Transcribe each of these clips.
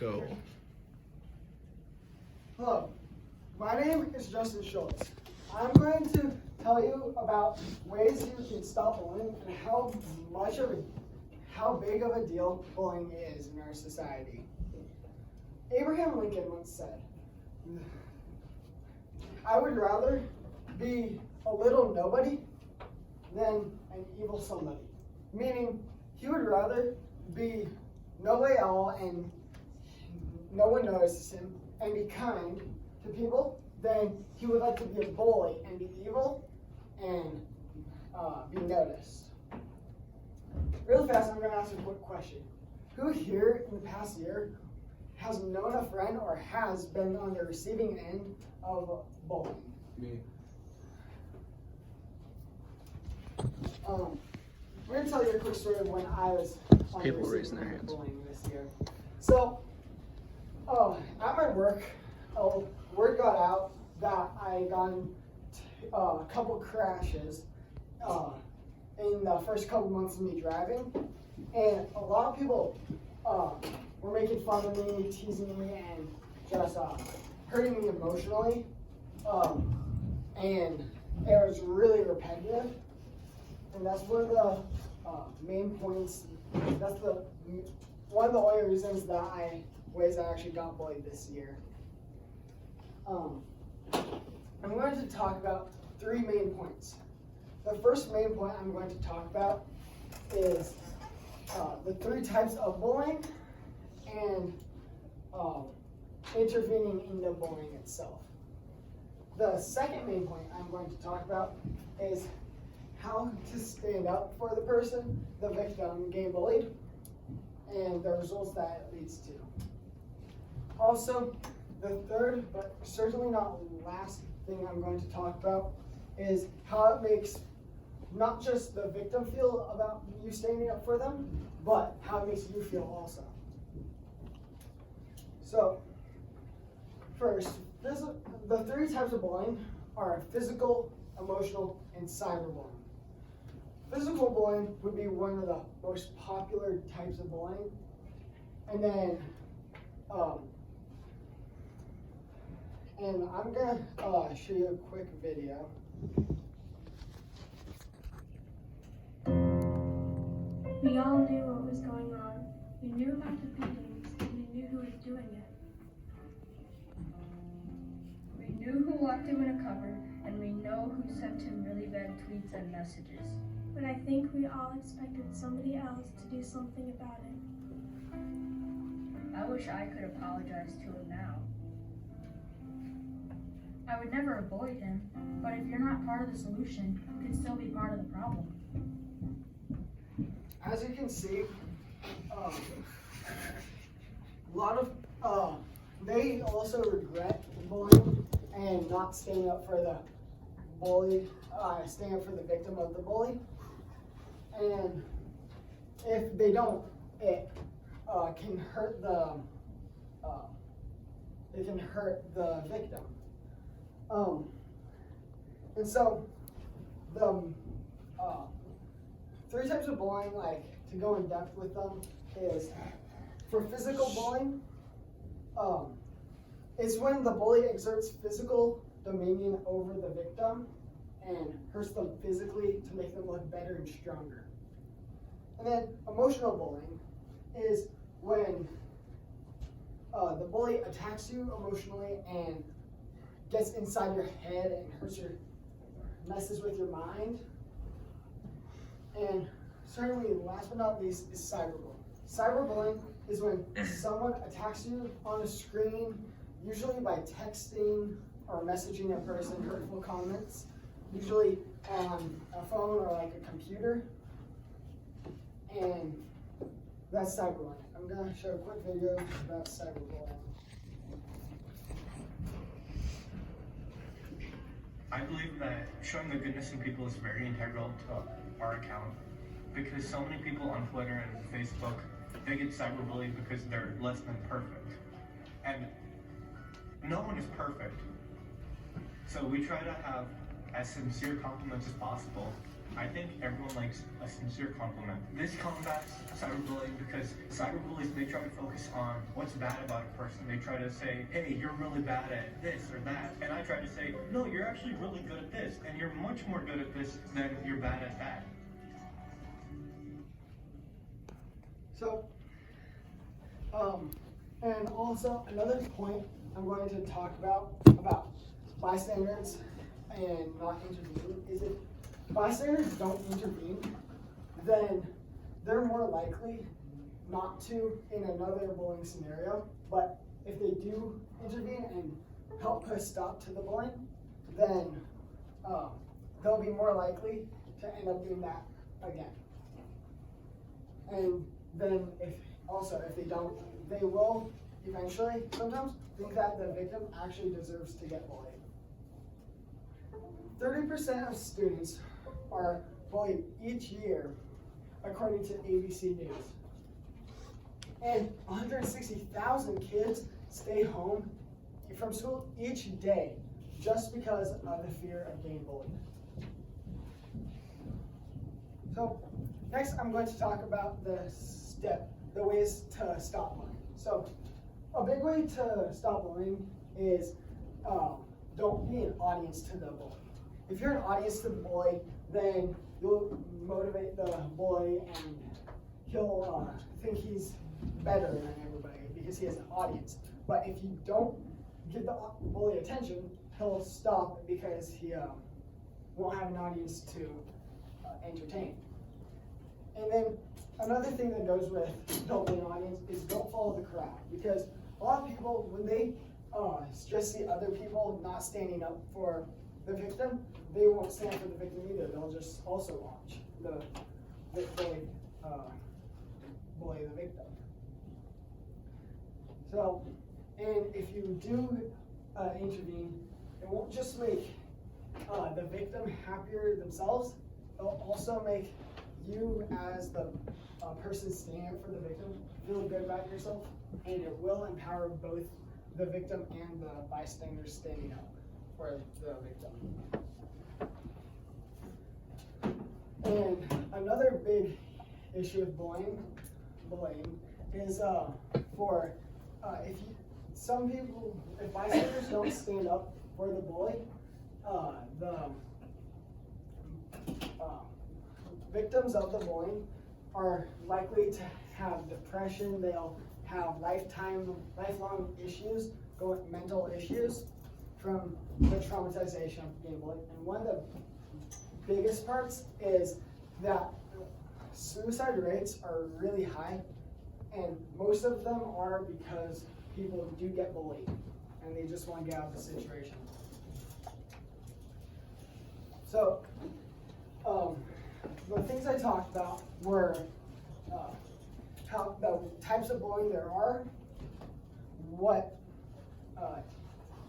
Go. Hello, my name is Justin Schultz. I'm going to tell you about ways you can stop bullying and how big of a deal bullying is in our society. Abraham Lincoln once said, "I would rather be a little nobody than an evil somebody." Meaning, he would rather be nobody at all and no one notices him and be kind to people than he would like to be a bully and be evil and be noticed. Really fast, I'm going to ask a quick question. Who here in the past year has known a friend or has been on the receiving end of bullying? Me. I'm going to tell you a quick story of when I was on People the raising receiving their end of hands. bullying this year. So, at my work, word got out that I got in a couple crashes in the first couple months of me driving, and a lot of people were making fun of me, teasing me, and just hurting me emotionally, and it was really repetitive, and that's one of the main points. That's one of the only reasons ways I actually got bullied this year. I'm going to talk about 3 main points. The first main point I'm going to talk about is the 3 types of bullying and intervening in the bullying itself. The second main point I'm going to talk about is how to stand up for the person, the victim, getting bullied, and the results that it leads to. Also, the third, but certainly not last thing I'm going to talk about is how it makes not just the victim feel about you standing up for them, but how it makes you feel also. So, first, the 3 types of bullying are physical, emotional, and cyberbullying. Physical bullying would be one of the most popular types of bullying. And then, and I'm gonna show you a quick video. We all knew what was going on. We knew about the beatings, and we knew who was doing it. We knew who locked him in a cupboard, and we know who sent him really bad tweets and messages. But I think we all expected somebody else to do something about it. I wish I could apologize to him now. I would never avoid him, but if you're not part of the solution, you can still be part of the problem. As you can see, a lot of they also regret bullying and not standing up for the bully, standing up for the victim of the bully. And if they don't, it can hurt the victim. And so the 3 types of bullying, like to go in depth with them, is for physical bullying. It's when the bully exerts physical dominion over the victim and hurts them physically to make them look better and stronger. And then emotional bullying is when the bully attacks you emotionally and gets inside your head and messes with your mind. And certainly, last but not least, is cyberbullying. Cyberbullying is when someone attacks you on a screen, usually by texting or messaging a person hurtful comments, usually on a phone or like a computer. And that's cyberbullying. I'm going to show a quick video about cyberbullying. I believe that showing the goodness in people is very integral to our account, because so many people on Twitter and Facebook, they get cyberbullied because they're less than perfect. And no one is perfect. So we try to have as sincere compliments as possible I think everyone likes a sincere compliment. This combats cyberbullying because cyberbullies, they try to focus on what's bad about a person. They try to say, hey, you're really bad at this or that. And I try to say, no, you're actually really good at this. And you're much more good at this than you're bad at that. So, and also another point I'm going to talk about bystanders and not intervening is if bystanders don't intervene, then they're more likely not to in another bullying scenario. But if they do intervene and help put a stop to the bullying, then they'll be more likely to end up doing that again. And then if they don't, they will eventually sometimes think that the victim actually deserves to get bullied. 30% of students are bullied each year, according to ABC News. And 160,000 kids stay home from school each day just because of the fear of getting bullied. So next I'm going to talk about the ways to stop bullying. So a big way to stop bullying is don't be an audience to the bully. If you're an audience to the bully, then you'll motivate the bully and he'll think he's better than everybody because he has an audience. But if you don't give the bully attention, he'll stop because he won't have an audience to entertain. And then another thing that goes with don't be an audience is don't follow the crowd, because a lot of people, when they just see other people not standing up for the victim, they won't stand for the victim either. They'll just also watch the bully the victim. So, and if you do intervene, it won't just make the victim happier themselves, it'll also make you as the person standing up for the victim feel good about yourself, and it will empower both the victim and the bystanders standing up for the victim. And another big issue with bullying is if bystanders don't stand up for the bully, the victims of the bullying are likely to have depression. They'll have lifelong issues, mental issues from the traumatization of being bullied. And one of the biggest parts is that suicide rates are really high, and most of them are because people do get bullied and they just want to get out of the situation. So, the things I talked about were how the types of bullying there are,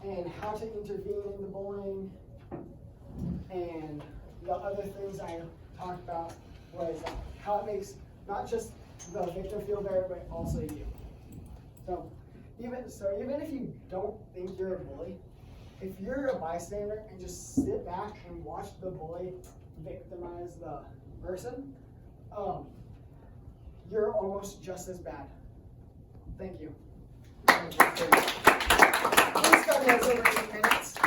and how to intervene in the bullying, and the other things I talked about was how it makes not just the victim feel better, but also you. So even if you don't think you're a bully, if you're a bystander and just sit back and watch the bully victimize the person, you're almost just as bad. Thank you. Please come over 8 minutes.